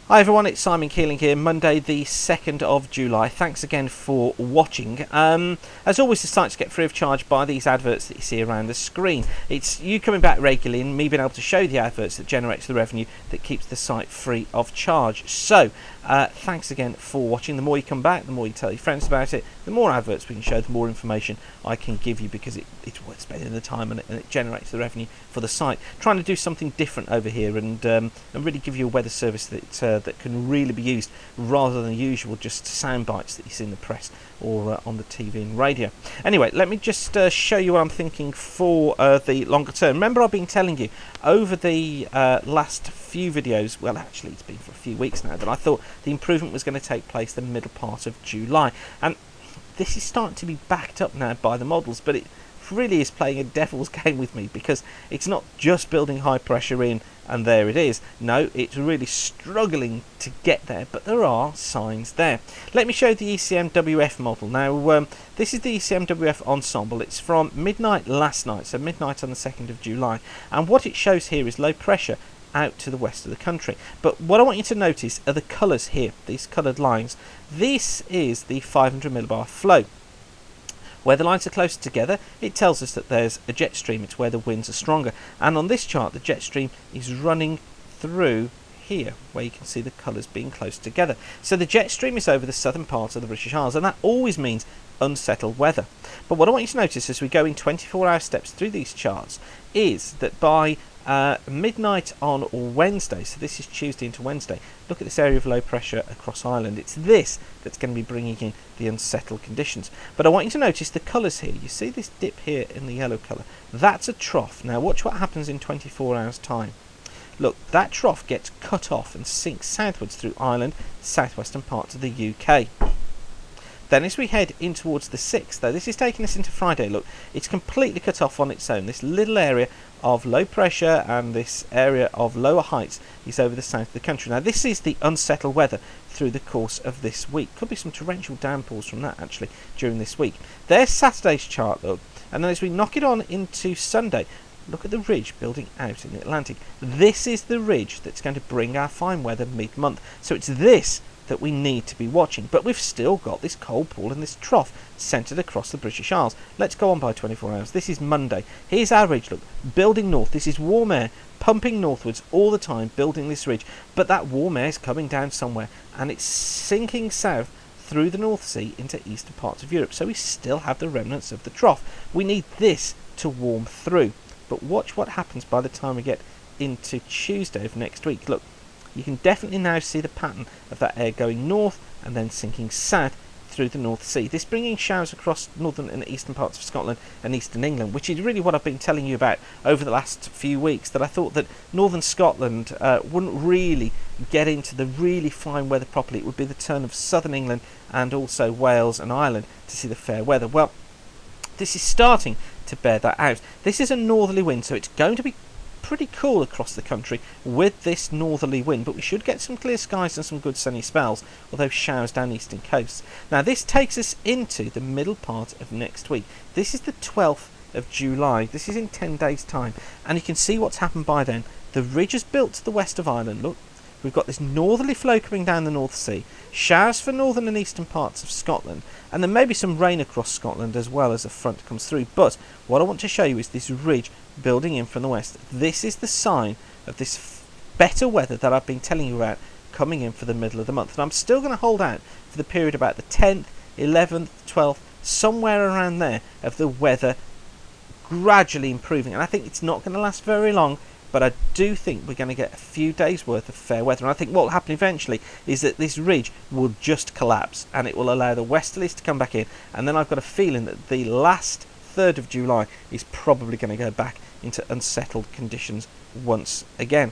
Hi everyone, it's Simon Keeling here, Monday the 2nd of July. Thanks again for watching. As always, the site's get free of charge by these adverts that you see around the screen. It's you coming back regularly and me being able to show the adverts that generates the revenue that keeps the site free of charge. So, thanks again for watching. The more you come back, the more you tell your friends about it, the more adverts we can show, the more information I can give you, because it's worth spending the time and it generates the revenue for the site. Trying to do something different over here and really give you a weather service that can really be used rather than the usual just sound bites that you see in the press or on the TV and radio. Anyway, let me just show you what I'm thinking for the longer term. Remember, I've been telling you over the last few videos, well actually it's been for a few weeks now, that I thought the improvement was going to take place the middle part of July, and this is starting to be backed up now by the models, but it really is playing a devil's game with me, because it's not just building high pressure in and there it is. No, it's really struggling to get there, but there are signs there. Let me show you the ECMWF model. Now, this is the ECMWF ensemble. It's from midnight last night, so midnight on the 2nd of July, and what it shows here is low pressure out to the west of the country. But what I want you to notice are the colours here, these coloured lines. This is the 500 millibar flow. Where the lines are closer together, it tells us that there's a jet stream. It's where the winds are stronger. And on this chart, the jet stream is running through here, where you can see the colours being close together. So the jet stream is over the southern part of the British Isles, and that always means unsettled weather. But what I want you to notice as we go in 24-hour steps through these charts is that by midnight on Wednesday, so this is Tuesday into Wednesday, look at this area of low pressure across Ireland. It's this that's going to be bringing in the unsettled conditions. But I want you to notice the colours here. You see this dip here in the yellow colour? That's a trough. Now watch what happens in 24 hours time. Look, that trough gets cut off and sinks southwards through Ireland, southwestern parts of the UK. Then as we head in towards the 6th, though, this is taking us into Friday, look, it's completely cut off on its own. This little area of low pressure and this area of lower heights is over the south of the country. Now this is the unsettled weather through the course of this week. Could be some torrential downpours from that actually during this week. There's Saturday's chart, look, and then as we knock it on into Sunday, look at the ridge building out in the Atlantic. This is the ridge that's going to bring our fine weather mid-month. So it's this that we need to be watching, but we've still got this cold pool and this trough centred across the British Isles. Let's go on by 24 hours. This is Monday. Here's our ridge, look, building north. This is warm air pumping northwards all the time, building this ridge, but that warm air is coming down somewhere and it's sinking south through the North Sea into eastern parts of Europe. So we still have the remnants of the trough. We need this to warm through, but watch what happens by the time we get into Tuesday of next week. Look, you can definitely now see the pattern of that air going north and then sinking south through the North Sea. This bringing showers across northern and eastern parts of Scotland and eastern England, which is really what I've been telling you about over the last few weeks, that I thought that northern Scotland wouldn't really get into the really fine weather properly. It would be the turn of southern England and also Wales and Ireland to see the fair weather. Well, this is starting to bear that out. This is a northerly wind, so it's going to be pretty cool across the country with this northerly wind, but we should get some clear skies and some good sunny spells, although showers down eastern coasts. Now this takes us into the middle part of next week. This is the 12th of July. This is in 10 days time, and you can see what's happened by then. The ridge is built to the west of Ireland. Look, we've got this northerly flow coming down the North Sea, showers for northern and eastern parts of Scotland, and then maybe some rain across Scotland as well as a front comes through. But what I want to show you is this ridge building in from the west. This is the sign of this better weather that I've been telling you about coming in for the middle of the month. And I'm still going to hold out for the period about the 10th, 11th, 12th, somewhere around there, of the weather gradually improving. And I think it's not going to last very long, but I do think we're going to get a few days worth of fair weather. And I think what will happen eventually is that this ridge will just collapse and it will allow the westerlies to come back in, and then I've got a feeling that the last 3rd of July is probably going to go back into unsettled conditions once again.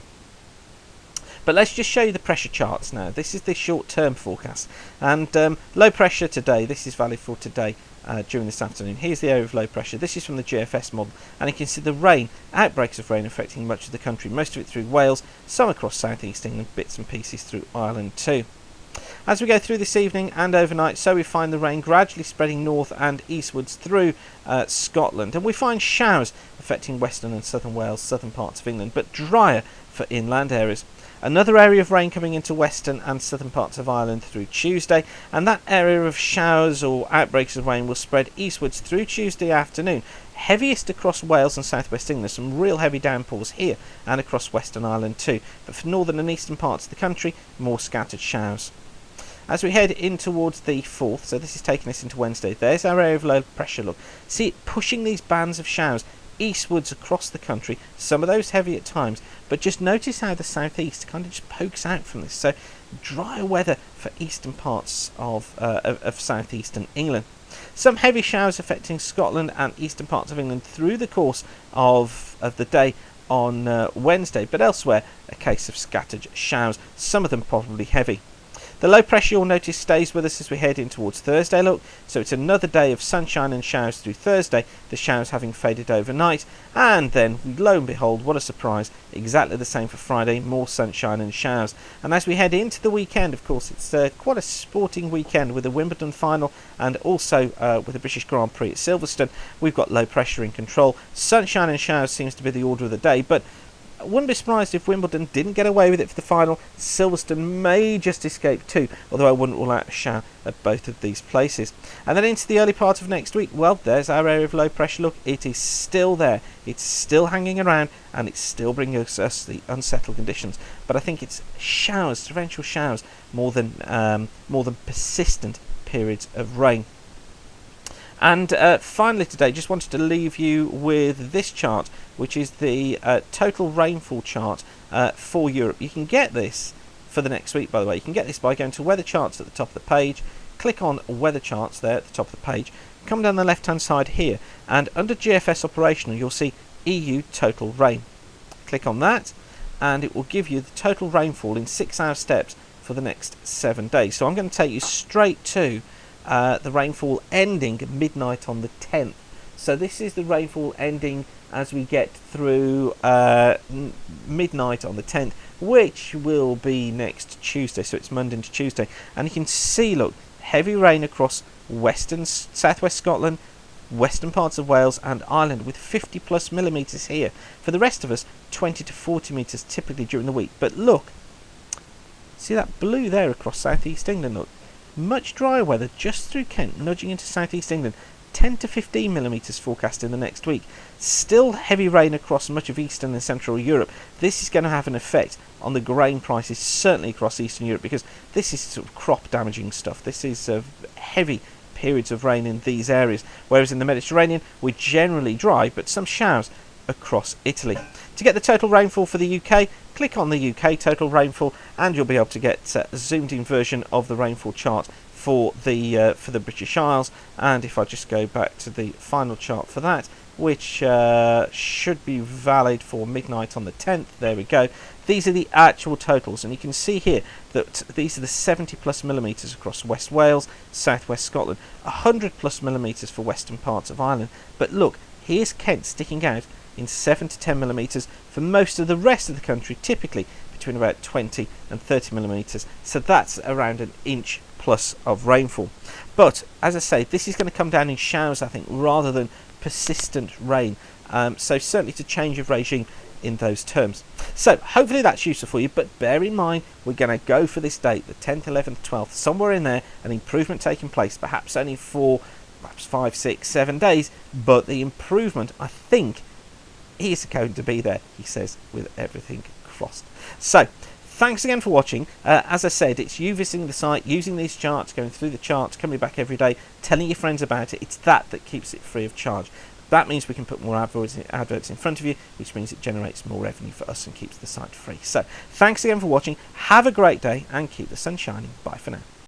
But let's just show you the pressure charts now. This is the short-term forecast, and low pressure today, this is valid for today during this afternoon. Here's the area of low pressure. This is from the GFS model, and you can see the rain, outbreaks of rain affecting much of the country, most of it through Wales, some across southeast England, bits and pieces through Ireland too. As we go through this evening and overnight, so we find the rain gradually spreading north and eastwards through Scotland, and we find showers affecting western and southern Wales, southern parts of England, but drier for inland areas. Another area of rain coming into western and southern parts of Ireland through Tuesday, and that area of showers or outbreaks of rain will spread eastwards through Tuesday afternoon. Heaviest across Wales and southwest England, some real heavy downpours here and across Western Ireland too, but for northern and eastern parts of the country, more scattered showers. As we head in towards the 4th, so this is taking us into Wednesday, there's our area of low pressure. Look, see it pushing these bands of showers eastwards across the country, some of those heavy at times, but just notice how the southeast kind of just pokes out from this. So drier weather for eastern parts of southeastern England. Some heavy showers affecting Scotland and eastern parts of England through the course of the day on Wednesday, but elsewhere a case of scattered showers, some of them probably heavy. The low pressure, you'll notice, stays with us as we head in towards Thursday. Look, so it's another day of sunshine and showers through Thursday, the showers having faded overnight, and then, lo and behold, what a surprise, exactly the same for Friday, more sunshine and showers. And as we head into the weekend, of course, it's quite a sporting weekend with the Wimbledon final and also with the British Grand Prix at Silverstone. We've got low pressure in control. Sunshine and showers seems to be the order of the day, but I wouldn't be surprised if Wimbledon didn't get away with it for the final. Silverstone may just escape too, although I wouldn't rule out a shower at both of these places. And then into the early part of next week, well, there's our area of low pressure. Look, it is still there. It's still hanging around, and it's still bringing us the unsettled conditions. But I think it's showers, torrential showers, more than persistent periods of rain. And finally today, just wanted to leave you with this chart, which is the total rainfall chart for Europe. You can get this for the next week, by the way. You can get this by going to weather charts at the top of the page, click on weather charts there at the top of the page, come down the left hand side here, and under GFS operational you'll see EU total rain. Click on that and it will give you the total rainfall in 6-hour steps for the next 7 days. So I'm going to take you straight to the rainfall ending midnight on the 10th. So this is the rainfall ending as we get through midnight on the 10th, which will be next Tuesday. So it's Monday into Tuesday, and you can see, look, heavy rain across southwest Scotland, western parts of Wales and Ireland, with 50 plus millimetres here. For the rest of us, 20 to 40 metres typically during the week. But look, see that blue there across southeast England? Look, much drier weather just through Kent, nudging into southeast England. 10 to 15 millimetres forecast in the next week. Still heavy rain across much of eastern and central Europe. This is going to have an effect on the grain prices, certainly across eastern Europe, because this is sort of crop damaging stuff. This is heavy periods of rain in these areas, whereas in the Mediterranean we're generally dry, but some showers across Italy. To get the total rainfall for the UK, click on the UK total rainfall and you'll be able to get a zoomed in version of the rainfall chart for the British Isles. And if I just go back to the final chart for that, which should be valid for midnight on the 10th, there we go. These are the actual totals, and you can see here that these are the 70 plus millimetres across West Wales, southwest Scotland, 100 plus millimetres for western parts of Ireland. But look, here's Kent sticking out in 7 to 10 millimetres. For most of the rest of the country, typically between about 20 and 30 millimetres. So that's around an inch plus of rainfall. But as I say, this is going to come down in showers, I think, rather than persistent rain. So certainly it's a change of regime in those terms. So hopefully that's useful for you, but bear in mind we're going to go for this date, the 10th, 11th, 12th, somewhere in there, an improvement taking place, perhaps only for perhaps 5, 6, 7 days, but the improvement, I think, is going to be there, he says, with everything crossed. So thanks again for watching. As I said, it's you visiting the site, using these charts, going through the charts, coming back every day, telling your friends about it. It's that keeps it free of charge. That means we can put more adverts in front of you, which means it generates more revenue for us and keeps the site free. So thanks again for watching. Have a great day and keep the sun shining. Bye for now.